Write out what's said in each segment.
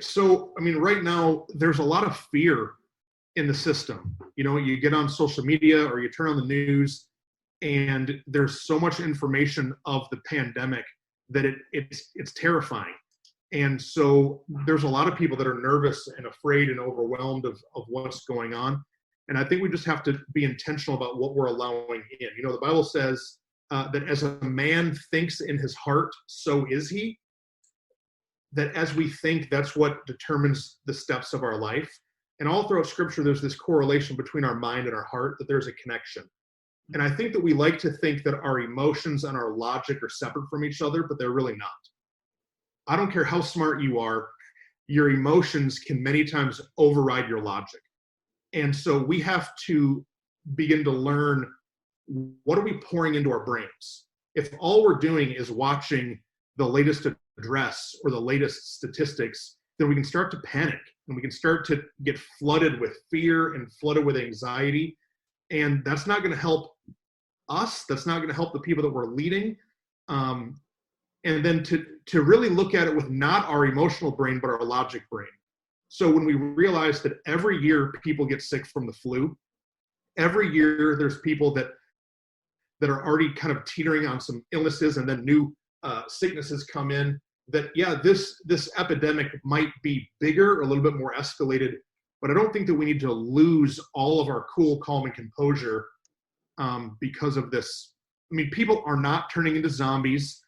So, I mean, right now, there's a lot of fear in the system. You get on social media or you turn on the news, and there's so much information of the pandemic that it's terrifying. And so there's a lot of people that are nervous and afraid and overwhelmed of what's going on. And I think we just have to be intentional about what we're allowing in. The Bible says that as a man thinks in his heart, so is he. That as we think, that's what determines the steps of our life. And all throughout Scripture, there's this correlation between our mind and our heart, that there's a connection. And I think that we like to think that our emotions and our logic are separate from each other, but they're really not. I don't care how smart you are, your emotions can many times override your logic. And so we have to begin to learn, what are we pouring into our brains? If all we're doing is watching the latest address or the latest statistics, then we can start to panic and we can start to get flooded with fear and flooded with anxiety. And that's not going to help us. That's not going to help the people that we're leading. And then to really look at it with not our emotional brain, but our logic brain. So when we realize that every year people get sick from the flu, every year there's people that are already kind of teetering on some illnesses, and then new sicknesses come in, that, yeah, this epidemic might be bigger, a little bit more escalated, but I don't think that we need to lose all of our cool, calm, and composure because of this. I mean, people are not turning into zombies.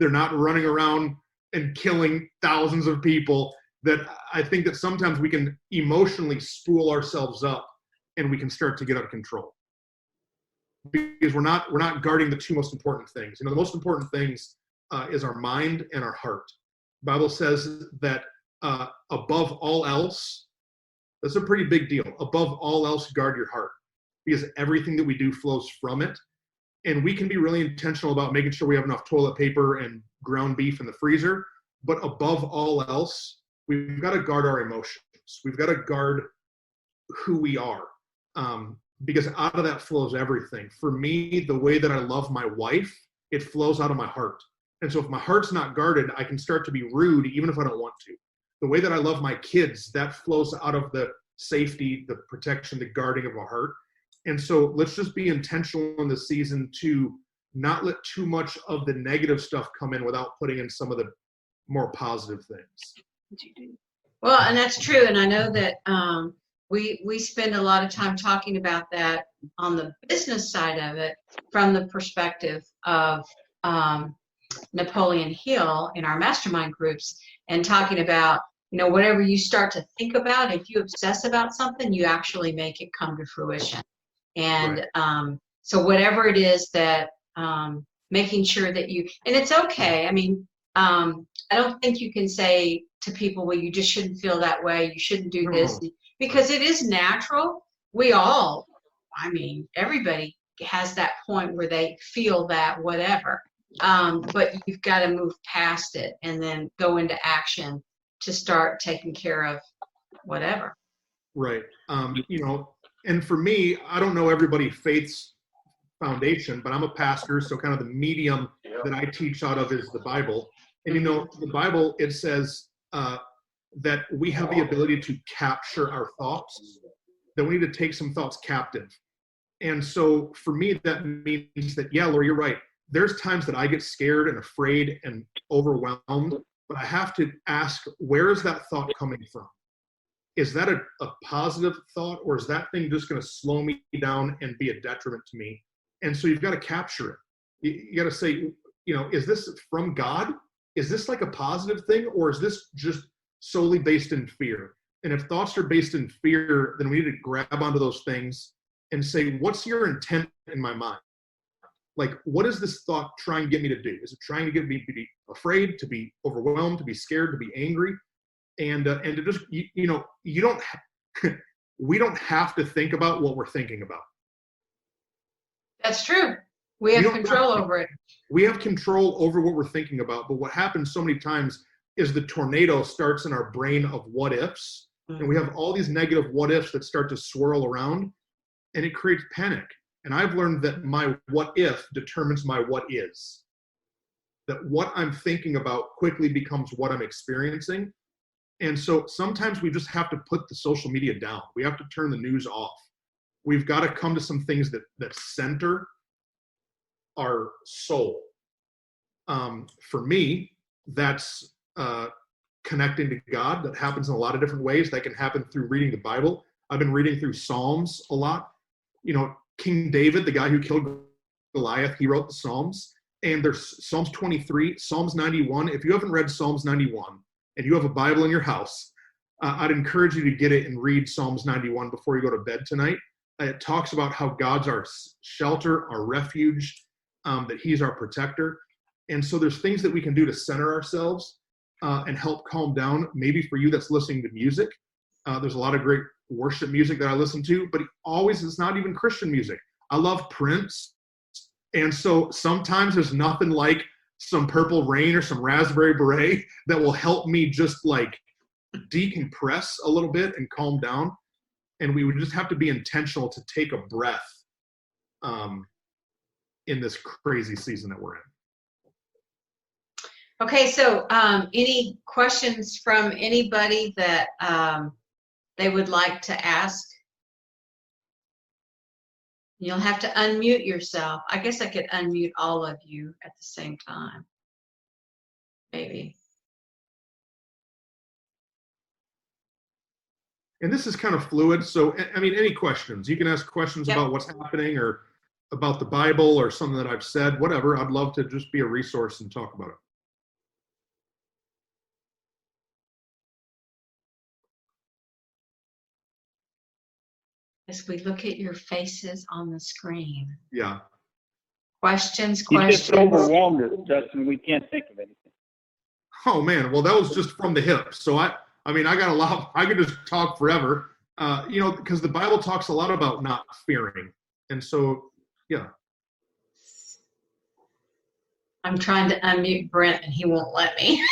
They're not running around and killing thousands of people. That I think that sometimes we can emotionally spool ourselves up and we can start to get out of control. Because we're not guarding the two most important things. The most important things is our mind and our heart. The Bible says that above all else, that's a pretty big deal. Above all else, guard your heart, because everything that we do flows from it. And we can be really intentional about making sure we have enough toilet paper and ground beef in the freezer. But above all else, we've got to guard our emotions. We've got to guard who we are, because out of that flows everything. For me, the way that I love my wife, it flows out of my heart. And so if my heart's not guarded, I can start to be rude even if I don't want to. The way that I love my kids, that flows out of the safety, the protection, the guarding of my heart. And so let's just be intentional in this season to not let too much of the negative stuff come in without putting in some of the more positive things. Well, and that's true. And I know that we spend a lot of time talking about that on the business side of it from the perspective of Napoleon Hill in our mastermind groups, and talking about, whatever you start to think about, if you obsess about something, you actually make it come to fruition. And right. So whatever it is that making sure that and it's okay. I mean, I don't think you can say to people, well, you just shouldn't feel that way. You shouldn't do this, because it is natural. Everybody has that point where they feel that whatever. But you've got to move past it and then go into action to start taking care of whatever. Right. And for me, I don't know everybody faith's foundation, but I'm a pastor, so kind of the medium that I teach out of is the Bible. And the Bible, it says that we have the ability to capture our thoughts, that we need to take some thoughts captive. And so for me, that means that, yeah, Laura, you're right. There's times that I get scared and afraid and overwhelmed, but I have to ask, where is that thought coming from? Is that a positive thought, or is that thing just going to slow me down and be a detriment to me? And so you've got to capture it. You got to say, is this from God? Is this like a positive thing, or is this just solely based in fear? And if thoughts are based in fear, then we need to grab onto those things and say, what's your intent in my mind? Like, what is this thought trying to get me to do? Is it trying to get me to be afraid, to be overwhelmed, to be scared, to be angry? And to just, you don't, we don't have to think about what we're thinking about. That's true. We have control over it. We have control over what we're thinking about. But what happens so many times is the tornado starts in our brain of what ifs. Mm-hmm. And we have all these negative what ifs that start to swirl around, and it creates panic. And I've learned that my what if determines my what is. That what I'm thinking about quickly becomes what I'm experiencing. And so sometimes we just have to put the social media down. We have to turn the news off. We've got to come to some things that center our soul. For me, that's connecting to God. That happens in a lot of different ways. That can happen through reading the Bible. I've been reading through Psalms a lot. King David, the guy who killed Goliath, he wrote the Psalms. And there's Psalms 23, Psalms 91. If you haven't read Psalms 91 and you have a Bible in your house, I'd encourage you to get it and read Psalms 91 before you go to bed tonight. It talks about how God's our shelter, our refuge, that he's our protector. And so there's things that we can do to center ourselves and help calm down. Maybe for you that's listening to music, there's a lot of great worship music that I listen to, but it's not even Christian music. I love Prince. And so sometimes there's nothing like some Purple Rain or some Raspberry Beret that will help me just like decompress a little bit and calm down. And we would just have to be intentional to take a breath in this crazy season that we're in. Okay, so any questions from anybody that they would like to ask? You'll have to unmute yourself. I guess I could unmute all of you at the same time. Maybe. And this is kind of fluid. So, I mean, any questions? You can ask questions Yep. about what's happening or about the Bible or something that I've said, whatever. I'd love to just be a resource and talk about it. As we look at your faces on the screen. Yeah. Questions. You just overwhelmed us, Justin. We can't think of anything. Oh man, well that was just from the hip. So I mean, I got a lot. I could just talk forever, because the Bible talks a lot about not fearing, and so yeah. I'm trying to unmute Brent and he won't let me.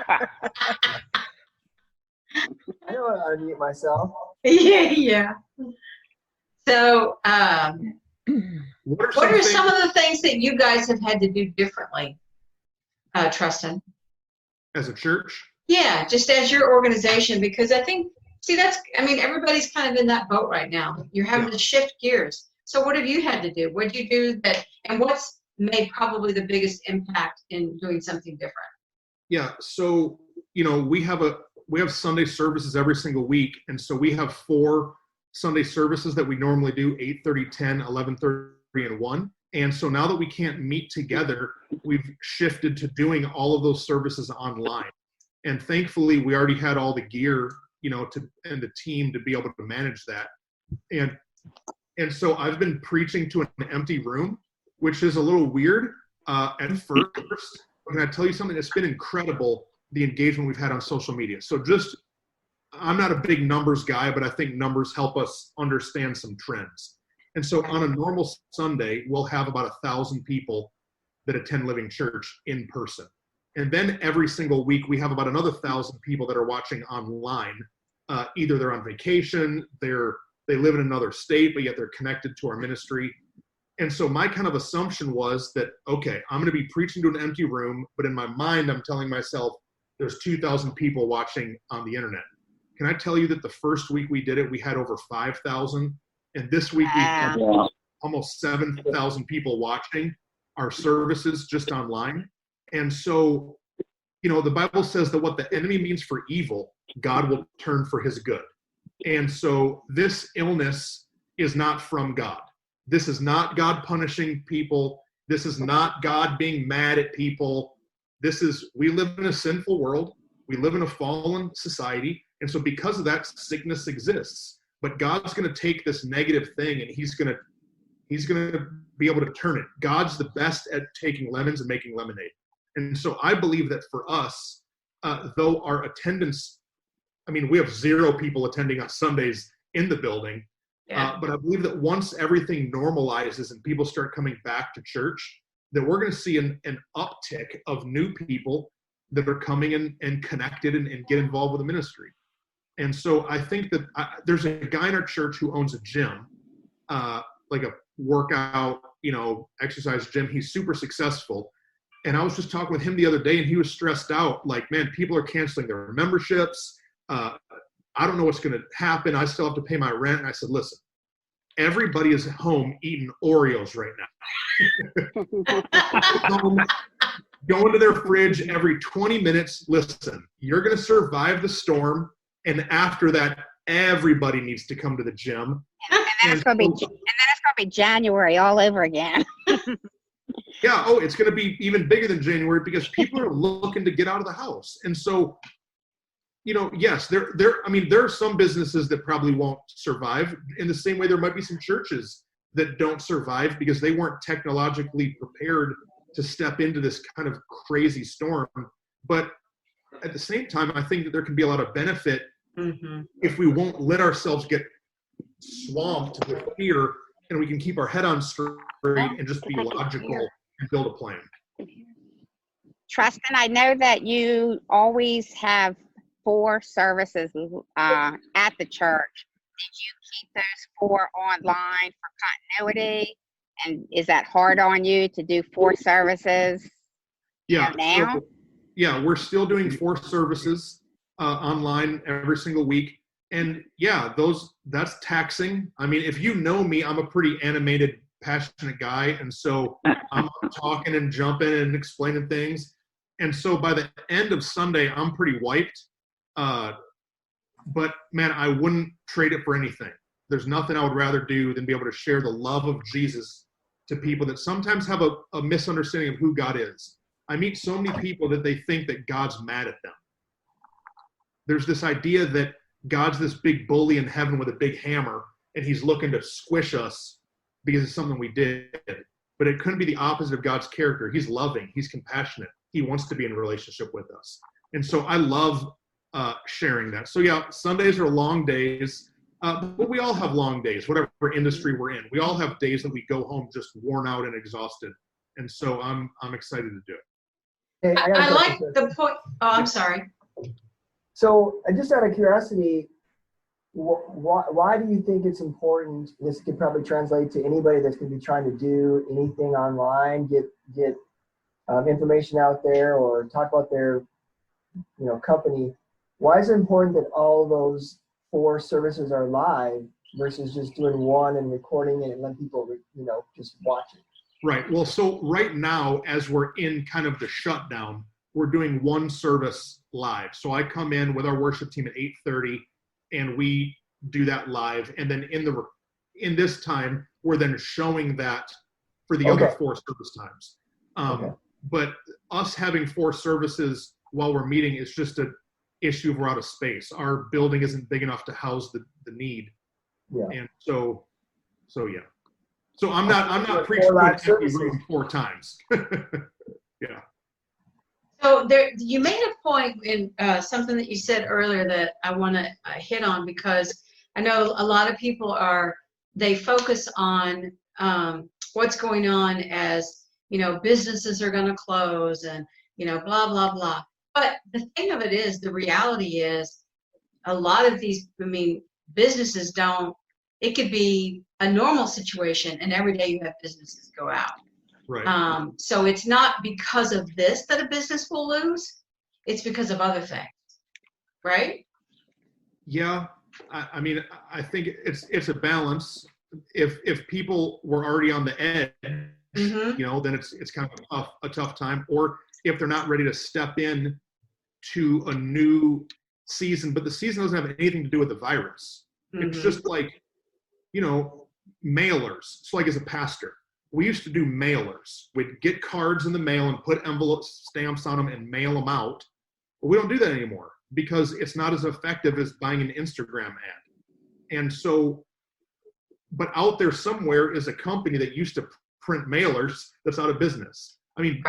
I know how to unmute myself. Yeah. So, What what are some of the things that you guys have had to do differently, Truston? as a church? Yeah, just as your organization, because I think, everybody's kind of in that boat right now. You're having to shift gears. So what have you had to do? What did you do and what's made probably the biggest impact in doing something different? Yeah, so we have Sunday services every single week, and so we have 4 Sunday services that we normally do: 8:30, 10, 11:30, and 1. And so now that we can't meet together, we've shifted to doing all of those services online. And thankfully, we already had all the gear, and the team to be able to manage that. And so I've been preaching to an empty room, which is a little weird at first. But can I tell you something? It's been incredible, the engagement we've had on social media. So I'm not a big numbers guy, but I think numbers help us understand some trends. And so on a normal Sunday, we'll have about 1,000 people that attend Living Church in person. And then every single week, we have about another 1,000 people that are watching online. Either they're on vacation, they live in another state, but yet they're connected to our ministry. And so my kind of assumption was that, okay, I'm going to be preaching to an empty room, but in my mind, I'm telling myself there's 2,000 people watching on the internet. Can I tell you that the first week we did it, we had over 5,000. And this week we had almost 7,000 people watching our services just online. And so, the Bible says that what the enemy means for evil, God will turn for his good. And so this illness is not from God. This is not God punishing people. This is not God being mad at people. We live in a sinful world. We live in a fallen society. And so because of that, sickness exists. But God's going to take this negative thing and he's going to be able to turn it. God's the best at taking lemons and making lemonade. And so I believe that for us, though our attendance, we have 0 people attending on Sundays in the building. But I believe that once everything normalizes and people start coming back to church, that we're going to see an uptick of new people that are coming in and connected and get involved with the ministry. And so I think that there's a guy in our church who owns a gym, like a workout, exercise gym. He's super successful. And I was just talking with him the other day, and he was stressed out. Like, man, people are canceling their memberships. I don't know what's going to happen. I still have to pay my rent. And I said, listen, everybody is home eating Oreos right now. Go into their fridge every 20 minutes. Listen, you're going to survive the storm. And after that, everybody needs to come to the gym. And then it's going to be January all over again. Yeah. Oh, it's going to be even bigger than January because people are looking to get out of the house. And so, yes, there are some businesses that probably won't survive in the same way there might be some churches that don't survive because they weren't technologically prepared to step into this kind of crazy storm. But at the same time, I think that there can be a lot of benefit if we won't let ourselves get swamped with fear and we can keep our head on straight and just be logical and build a plan. Truston, I know that you always have 4 services at the church. Did you keep those 4 online for continuity? And is that hard on you to do 4 services now? So, we're still doing 4 services online every single week. And that's taxing. I mean, if you know me, I'm a pretty animated, passionate guy. And so I'm talking and jumping and explaining things. And so by the end of Sunday, I'm pretty wiped. But man, I wouldn't trade it for anything. There's nothing I would rather do than be able to share the love of Jesus to people that sometimes have a misunderstanding of who God is. I meet so many people that they think that God's mad at them. There's this idea that God's this big bully in heaven with a big hammer, and he's looking to squish us because it's something we did. But it couldn't be the opposite of God's character. He's loving. He's compassionate. He wants to be in a relationship with us. And so I love sharing that. So Sundays are long days, but we all have long days, whatever industry we're in. We all have days that we go home just worn out and exhausted. And so I'm excited to do it. Hey, I like the point. Oh, I'm sorry. So, just out of curiosity, why do you think it's important? This could probably translate to anybody that's going to be trying to do anything online, get information out there, or talk about their company. Why is it important that all those 4 services are live versus just doing one and recording it and letting people just watch it? Right. Well, so right now, as we're in kind of the shutdown, we're doing 1 service live. So I come in with our worship team at 8:30, and we do that live. And then in this time, we're then showing that for the other 4 service times. But us having 4 services while we're meeting is just an issue of we're out of space. Our building isn't big enough to house the need. Yeah. And so yeah. So I'm not preaching to an empty room 4 times. Yeah. So you made a point in something that you said earlier that I want to hit on, because I know a lot of people they focus on what's going on as, businesses are going to close and, blah, blah, blah. But the thing of it is, the reality is a lot of these, businesses it could be a normal situation and every day you have businesses go out. Right. So it's not because of this that a business will lose. It's because of other things, right? Yeah. I think it's a balance. If people were already on the edge, then it's kind of a tough time. Or if they're not ready to step in to a new season, but the season doesn't have anything to do with the virus. It's just like, mailers. So like as a pastor, we used to do mailers. We'd get cards in the mail and put envelope stamps on them and mail them out. But we don't do that anymore because it's not as effective as buying an Instagram ad. And so, but out there somewhere is a company that used to print mailers that's out of business. Right.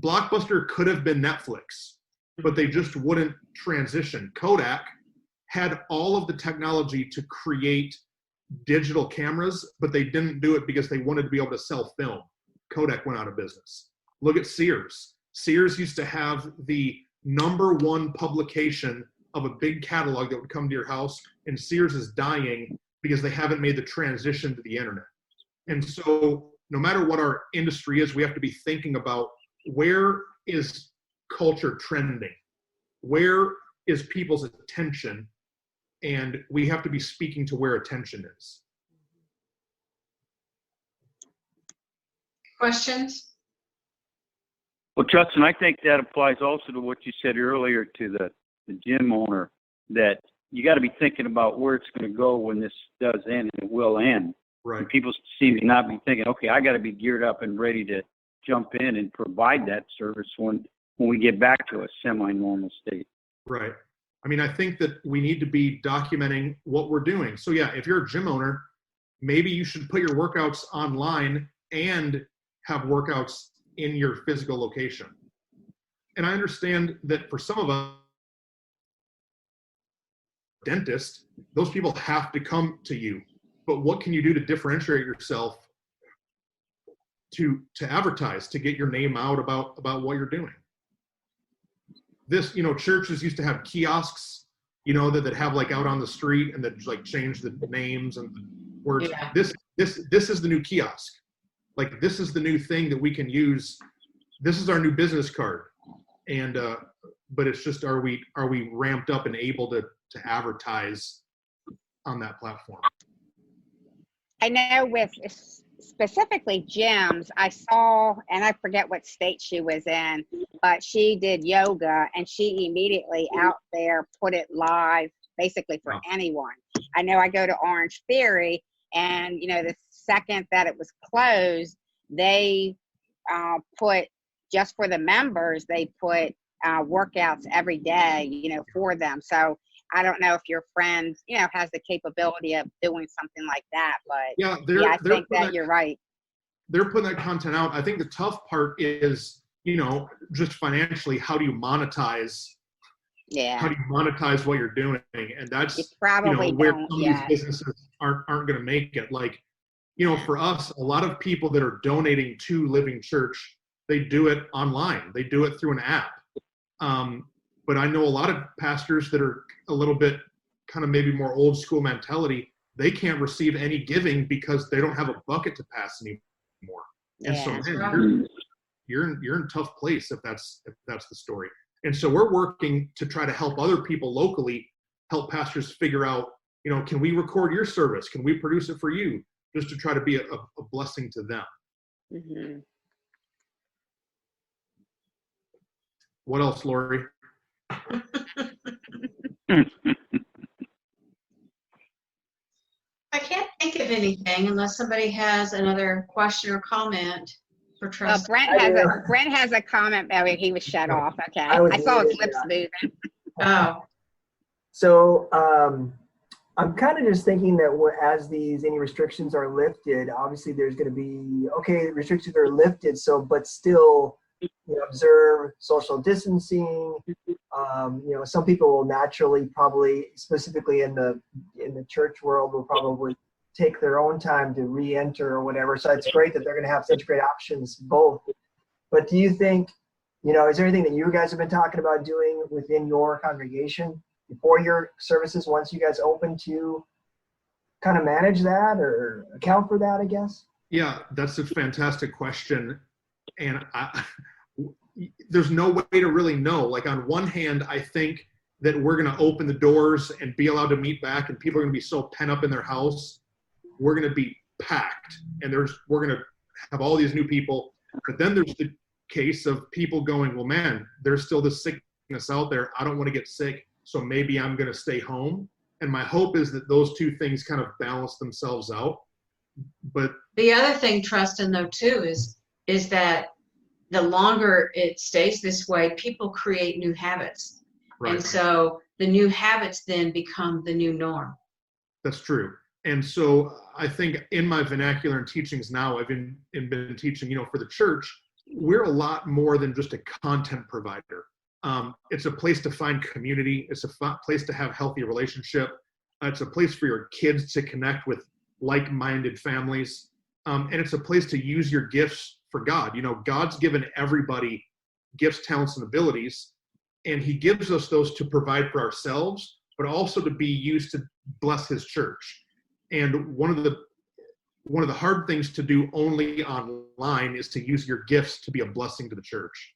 Blockbuster could have been Netflix, but they just wouldn't transition. Kodak had all of the technology to create digital cameras, but they didn't do it because they wanted to be able to sell film. Kodak went out of business. Look at Sears. Sears used to have the #1 publication of a big catalog that would come to your house, and Sears is dying because they haven't made the transition to the internet. And so no matter what our industry is, we have to be thinking about where is culture trending? Where is people's attention? And we have to be speaking to where attention is. Questions? Well, Truston, I think that applies also to what you said earlier to the gym owner, that you got to be thinking about where it's going to go when this does end, and it will end. Right. And people seem to not be thinking, okay, I got to be geared up and ready to jump in and provide that service when we get back to a semi-normal state. Right. I mean, I think that we need to be documenting what we're doing. So yeah, if you're a gym owner, maybe you should put your workouts online and have workouts in your physical location. And I understand that for some of us, dentist, those people have to come to you. But what can you do to differentiate yourself to advertise, to get your name out about what you're doing? This, churches used to have kiosks, that have like out on the street and that like change the names and the words. Yeah. This is the new kiosk. Like, this is the new thing that we can use. This is our new business card. And, but it's just, are we ramped up and able to advertise on that platform? I know with specifically gyms, I saw, and I forget what state she was in, but she did yoga and she immediately out there put it live basically for anyone. I know I go to Orange Theory, and the second that it was closed, they put, just for the members, they put workouts every day, for them. So I don't know if your friend, has the capability of doing something like that, but yeah, I think that you're right. They're putting that content out. I think the tough part is, just financially, how do you monetize? Yeah. How do you monetize what you're doing? And that's You probably where don't some of yet. these businesses aren't going to make it. Like, for us, a lot of people that are donating to Living Church, they do it online. They do it through an app. But I know a lot of pastors that are a little bit kind of maybe more old school mentality. They can't receive any giving because they don't have a bucket to pass anymore. And so, man, you're in a tough place if that's the story. And so we're working to try to help other people locally, help pastors figure out, can we record your service? Can we produce it for you? Just to try to be a blessing to them. Mm-hmm. What else, Lori? I can't think of anything unless somebody has another question or comment for Truston. Brent has a comment. Oh, he was shut off. Okay. I saw his muted, lips moving. Oh, So I'm kind of just thinking that as any restrictions are lifted, obviously there's going to be, restrictions are lifted, but still observe social distancing. Some people will naturally, probably specifically in the church world, will probably take their own time to re-enter or whatever. So it's great that they're going to have such great options both. But do you think, is there anything that you guys have been talking about doing within your congregation before your services, once you guys open, to kind of manage that or account for that, I guess? Yeah, that's a fantastic question. And there's no way to really know. Like, on one hand, I think that we're going to open the doors and be allowed to meet back, and people are going to be so pent up in their house. We're going to be packed, and we're going to have all these new people. But then there's the case of people going, well, man, there's still this sickness out there. I don't want to get sick, so maybe I'm going to stay home. And my hope is that those two things kind of balance themselves out. But the other thing, Truston, though, too, is that the longer it stays this way, people create new habits. right. And so the new habits then become the new norm. That's true. And so I think in my vernacular and teachings now, I've been teaching, for the church, we're a lot more than just a content provider. It's a place to find community. It's a place to have healthy relationship. It's a place for your kids to connect with like-minded families. And it's a place to use your gifts for God. God's given everybody gifts, talents, and abilities, and he gives us those to provide for ourselves, but also to be used to bless his church. And one of the one of the hard things to do only online is to use your gifts to be a blessing to the church.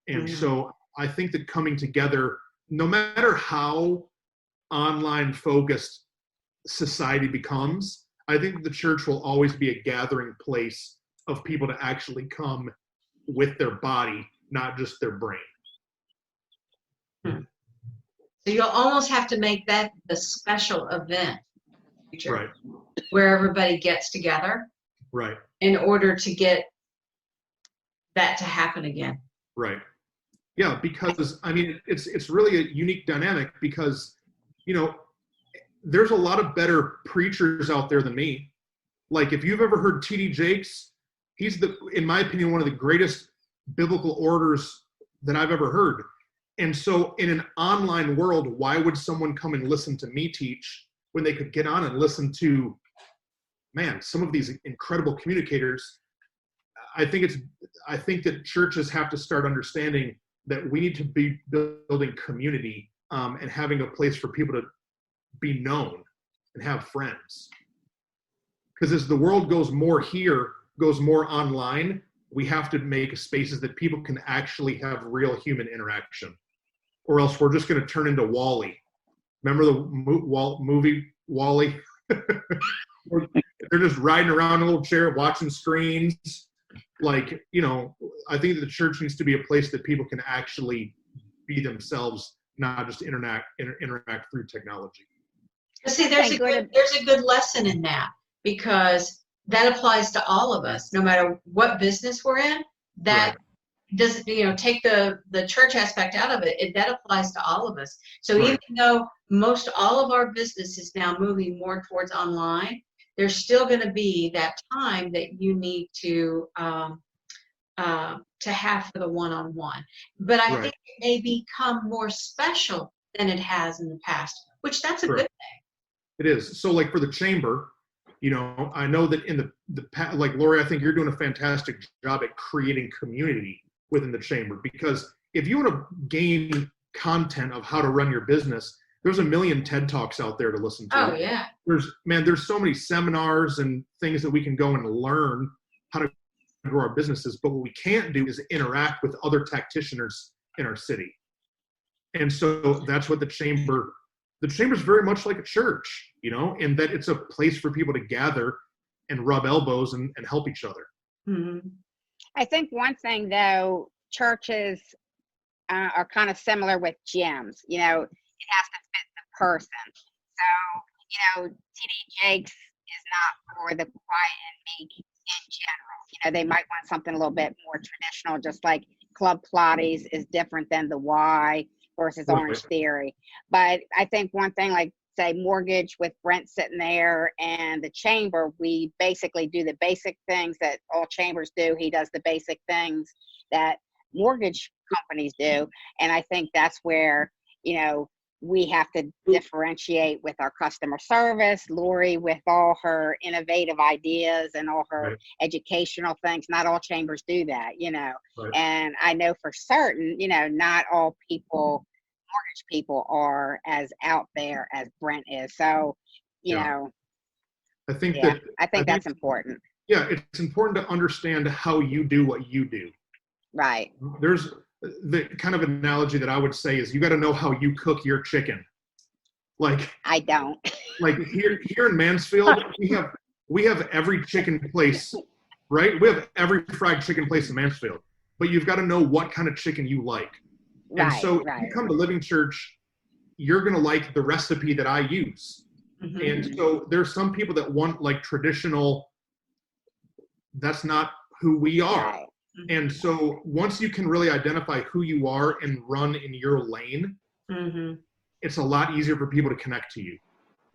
And so I think that coming together, no matter how online focused society becomes, I think the church will always be a gathering place of people to actually come with their body, not just their brain. So you'll almost have to make that the special event, Right. where everybody gets together, Right. in order to get that to happen again. Right. Yeah, because I mean, it's really a unique dynamic because, you know, there's a lot of better preachers out there than me. Like if you've ever heard T.D. Jakes, he's in my opinion, one of the greatest biblical orators that I've ever heard. And so in an online world, why would someone come and listen to me teach when they could get on and listen to, man, some of these incredible communicators? I think that churches have to start understanding that we need to be building community and having a place for people to be known and have friends. Because as the world goes more online, we have to make spaces that people can actually have real human interaction, or else we're just going to turn into WALL-E. Remember the movie WALL-E? They're just riding around in a little chair, watching screens. Like, you know, I think that the church needs to be a place that people can actually be themselves, not just interact through technology. See, there's a good lesson in that, because that applies to all of us, no matter what business we're in. That doesn't, you know, take the church aspect out of it. That applies to all of us. So even though most all of our business is now moving more towards online, there's still going to be that time that you need to have for the one-on-one. But I think it may become more special than it has in the past, which that's a good thing. It is. So like for the chamber, you know, I know that in like Lori, I think you're doing a fantastic job at creating community within the chamber, because if you want to gain content of how to run your business, there's a million TED Talks out there to listen to. Oh yeah. There's so many seminars and things that we can go and learn how to grow our businesses. But what we can't do is interact with other practitioners in our city. And so that's what the chamber is very much like a church, you know, in that it's a place for people to gather and rub elbows and help each other. Mm-hmm. I think one thing though, churches are kind of similar with gyms. You know, it has to fit the person. So, you know, T.D. Jakes is not for the quiet and meek in general. You know, they might want something a little bit more traditional, just like Club Pilates is different than the Y versus Orange Theory. But I think one thing, like say mortgage with Brent sitting there and the chamber, we basically do the basic things that all chambers do. He does the basic things that mortgage companies do. And I think that's where, you know, we have to differentiate with our customer service. Lori with all her innovative ideas and all her educational things. Not all chambers do that, you know. And I know for certain, you know, not all people, mortgage people, are as out there as Brent is. So, you know, I think that's important. Yeah, it's important to understand how you do what you do. Right. There's the kind of analogy that I would say is you got to know how you cook your chicken. Like I don't. Like here in Mansfield, we have every chicken place, right? We have every fried chicken place in Mansfield, but you've got to know what kind of chicken you like. And so if you come to Living Church, you're going to like the recipe that I use. Mm-hmm. And so there's some people that want like traditional, that's not who we are. Right. And so once you can really identify who you are and run in your lane, it's a lot easier for people to connect to you.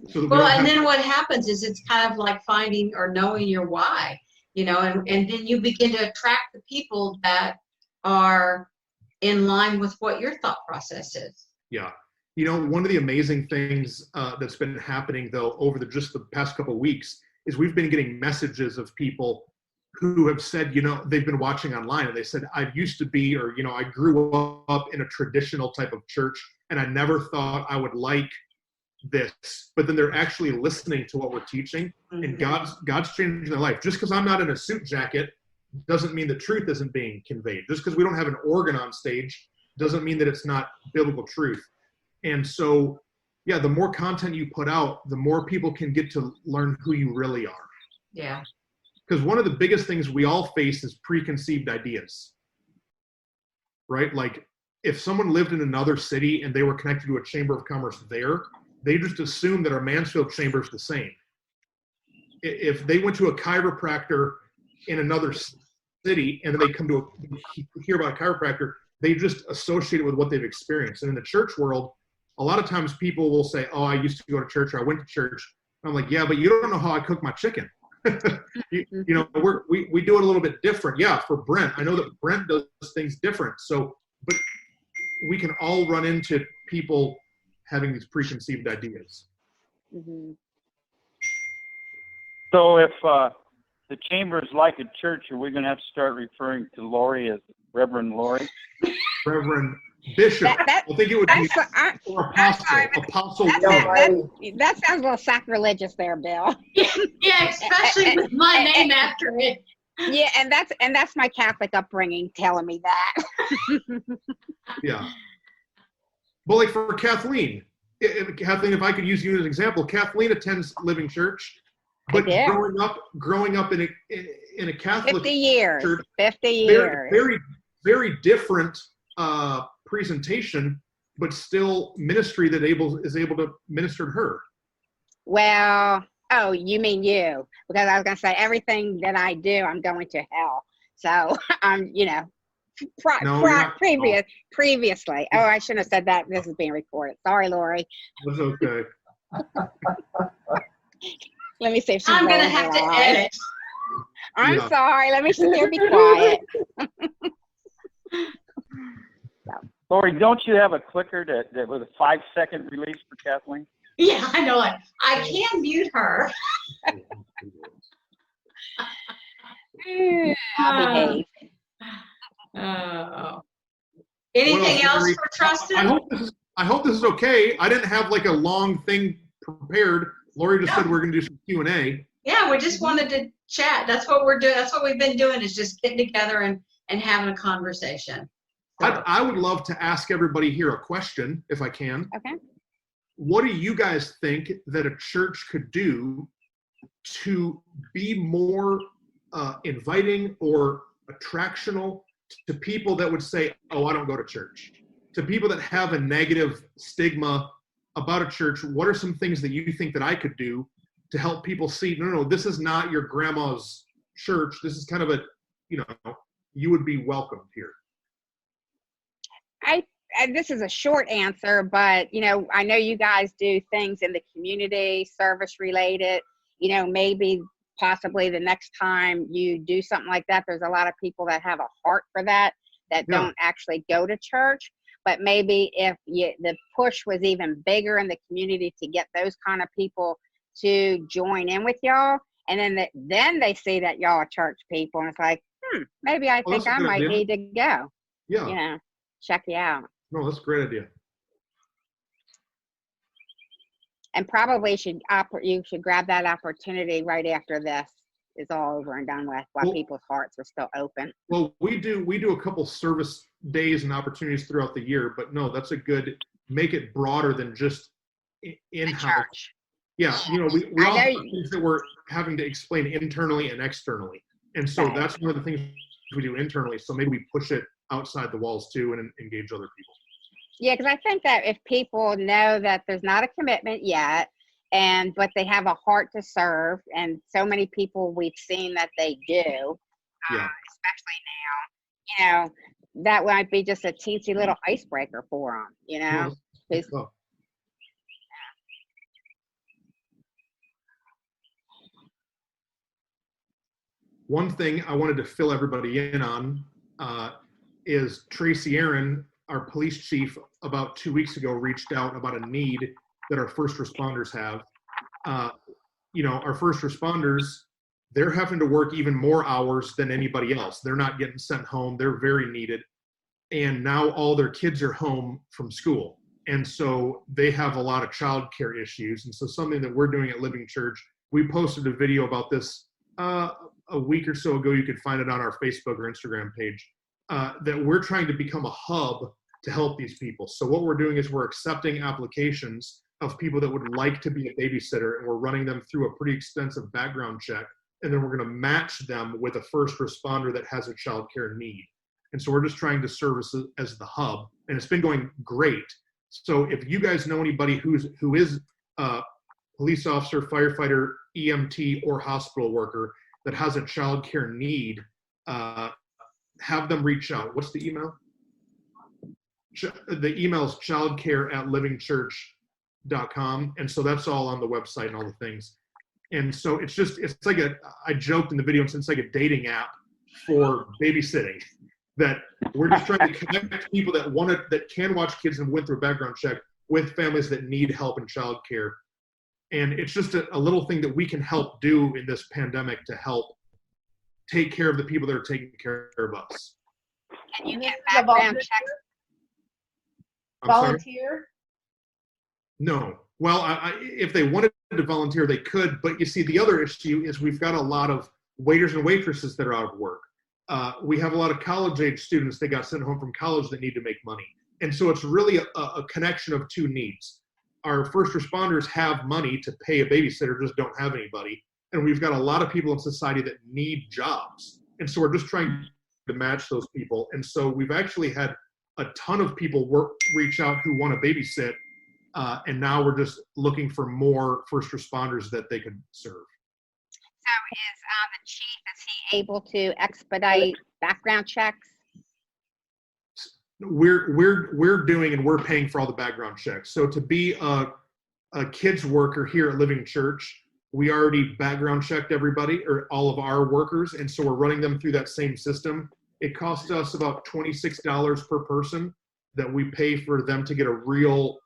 So then what happens is it's kind of like finding or knowing your why, you know, and then you begin to attract the people that are in line with what your thought process is. Yeah. You know, one of the amazing things that's been happening though over just the past couple of weeks is we've been getting messages of people who have said, you know, they've been watching online and they said, I used to be, or, you know, I grew up in a traditional type of church and I never thought I would like this, but then they're actually listening to what we're teaching, and God's changing their life. Just because I'm not in a suit jacket doesn't mean the truth isn't being conveyed. Just because we don't have an organ on stage doesn't mean that it's not biblical truth. And so, yeah, the more content you put out, the more people can get to learn who you really are. Yeah. Because one of the biggest things we all face is preconceived ideas, right? Like if someone lived in another city and they were connected to a chamber of commerce there, they just assume that our Mansfield chamber is the same. If they went to a chiropractor in another city and then they come to hear about a chiropractor, they just associate it with what they've experienced. And in the church world, a lot of times people will say, oh, I used to go to church, or I went to church. And I'm like, yeah, but you don't know how I cook my chicken. you know, we do it a little bit different. Yeah, for Brent, I know that Brent does things different. So, but we can all run into people having these preconceived ideas. Mm-hmm. So if the chamber is like a church, are we going to have to start referring to Lori as Reverend Lori? Reverend Bishop. I think it would be or apostle. That sounds a little sacrilegious there, Bill. Yeah, especially with my name after it. Yeah, and that's my Catholic upbringing telling me that. Yeah. Well, like for Kathleen, if I could use you as an example, Kathleen attends Living Church, but growing up in a Catholic 50 years, church, 50 years, very, very different presentation, but still ministry that is able to minister to her. Well, oh, you mean you? Because I was going to say everything that I do, I'm going to hell. So I'm, previously. Oh, I shouldn't have said that. This is being recorded. Sorry, Lori. That's okay. Let me see if she's I'm going to have to edit. I'm sorry. Let me sit there and be quiet. Lori, don't you have a clicker that was a 5-second release for Kathleen? Yeah, I know it. I can mute her. I'll behave. Anything else for Truston? I hope this is okay. I didn't have like a long thing prepared. Lori just said we're going to do some Q&A. Yeah, we just wanted to chat. That's what we're doing. That's what we've been doing, is just getting together and having a conversation. So. I would love to ask everybody here a question, if I can. Okay. What do you guys think that a church could do to be more inviting or attractional to people that would say, oh, I don't go to church? To people that have a negative stigma about a church, what are some things that you think that I could do to help people see, no, this is not your grandma's church. This is kind of you would be welcomed here. This is a short answer, but I know you guys do things in the community, service related. Maybe possibly the next time you do something like that, there's a lot of people that have a heart for that don't actually go to church. But maybe if the push was even bigger in the community to get those kind of people to join in with y'all, and then they see that y'all are church people, and it's like, maybe I think I might need to go. Yeah. Check you out. No, that's a great idea. And probably you should grab that opportunity right after this is all over and done with, while people's hearts are still open. Well, we do a couple service days and opportunities throughout the year, but no, that's a good, make it broader than just in-house. Yeah, we all have things that we're having to explain internally and externally. And so that's one of the things we do internally. So maybe we push it outside the walls too and engage other people. Yeah, because I think that if people know that there's not a commitment yet, but they have a heart to serve, and so many people we've seen that they do, especially now, that might be just a teensy little icebreaker for them, One thing I wanted to fill everybody in on is Tracy Aaron, our police chief, about 2 weeks ago reached out about a need that our first responders have. Our first responders, they're having to work even more hours than anybody else. They're not getting sent home. They're very needed. And now all their kids are home from school. And so they have a lot of childcare issues. And so something that we're doing at Living Church, we posted a video about this a week or so ago. You could find it on our Facebook or Instagram page, that we're trying to become a hub to help these people. So what we're doing is we're accepting applications of people that would like to be a babysitter, and we're running them through a pretty extensive background check. And then we're going to match them with a first responder that has a childcare need. And so we're just trying to serve as the hub, and it's been going great. So if you guys know anybody who is a police officer, firefighter, EMT, or hospital worker that has a childcare need, have them reach out. What's the email? The email is childcare@livingchurch.com. And so that's all on the website and all the things. And so it's like I joked in the video, it's like a dating app for babysitting, that we're just trying to connect people that can watch kids and went through a background check with families that need help in childcare. And it's just a little thing that we can help do in this pandemic to help take care of the people that are taking care of us. Can you get background checks? Volunteer? No. Well, if they wanted to volunteer, they could. But you see, the other issue is we've got a lot of waiters and waitresses that are out of work. We have a lot of college-age students that got sent home from college that need to make money. And so it's really a connection of two needs. Our first responders have money to pay a babysitter, just don't have anybody. And we've got a lot of people in society that need jobs. And so we're just trying to match those people. And so we've actually had a ton of people reach out who want to babysit. And now we're just looking for more first responders that they could serve. So is the chief, is he able to expedite background checks? We're doing, and we're paying for all the background checks. So to be a kids worker here at Living Church, we already background checked everybody, or all of our workers, and so we're running them through that same system. It costs us about $26 per person that we pay for them to get a real,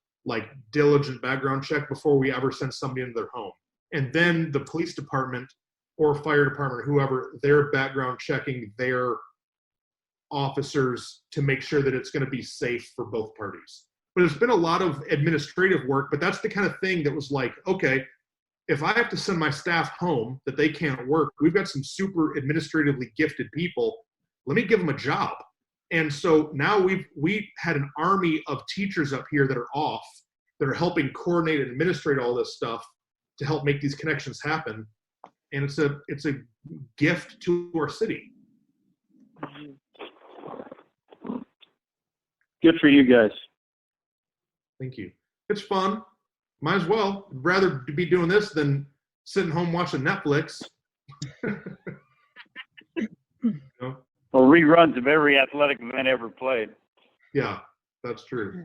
diligent background check before we ever send somebody into their home. And then the police department or fire department, whoever, they're background checking their officers to make sure that it's going to be safe for both parties. But there's been a lot of administrative work, but that's the kind of thing that was like, okay, if I have to send my staff home that they can't work, we've got some super administratively gifted people. Let me give them a job. And so now we had an army of teachers up here that are off, that are helping coordinate and administrate all this stuff to help make these connections happen. And it's a gift to our city. Good for you guys. Thank you. It's fun. Might as well. I'd rather be doing this than sitting home watching Netflix. Well, reruns of every athletic event ever played. Yeah, that's true.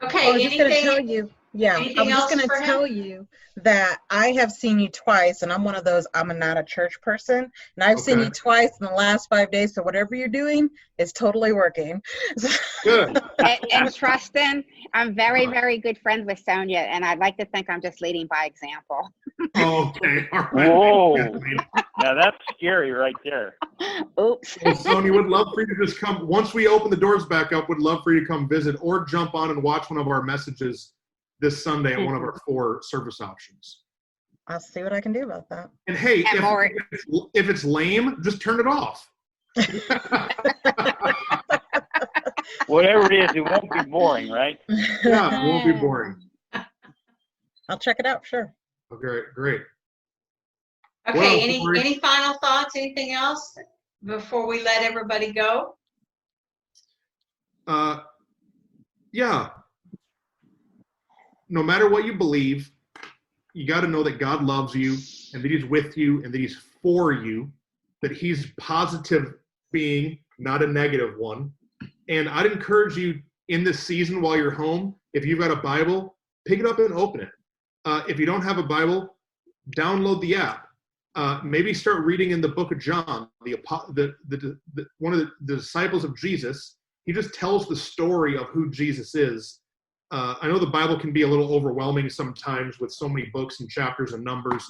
Okay, I was just going to tell anything? you, I anything was just else going for to him? tell you that I have seen you twice, and I'm one of those, I'm not a church person, and I've seen Okay. you twice in the last 5 days, so whatever you're doing is totally working. Good. And Truston, I'm very, very good friends with Sonia, and I'd like to think I'm just leading by example. Okay. All right. Whoa. Yeah, Now that's scary right there. Oops. well, Sonia, would love for you to just come. Once we open the doors back up, would love for you to come visit or jump on and watch one of our messages this Sunday at one of our 4 service options. I'll see what I can do about that. And hey, And more. if it's lame, just turn it off. Whatever it is, it won't be boring, right? Yeah, it won't be boring. I'll check it out, sure. Okay, great. Okay, Well, any final thoughts, anything else before we let everybody go? Yeah. No matter what you believe, you got to know that God loves you and that he's with you and that he's for you, that he's positive being, not a negative one. And I'd encourage you in this season while you're home, if you've got a Bible, pick it up and open it. If you don't have a Bible, download the app. Maybe start reading in the book of John, one of the disciples of Jesus. He just tells the story of who Jesus is. I know the Bible can be a little overwhelming sometimes with so many books and chapters and numbers,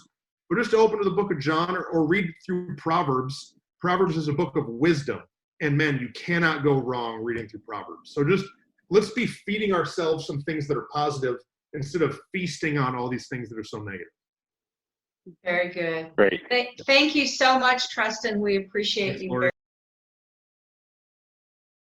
but just open to the book of John or read through Proverbs. Proverbs is a book of wisdom, and man, you cannot go wrong reading through Proverbs. So just let's be feeding ourselves some things that are positive instead of feasting on all these things that are so negative. Very good. Great. Thank you so much, Truston. We appreciate Thanks, you Lori.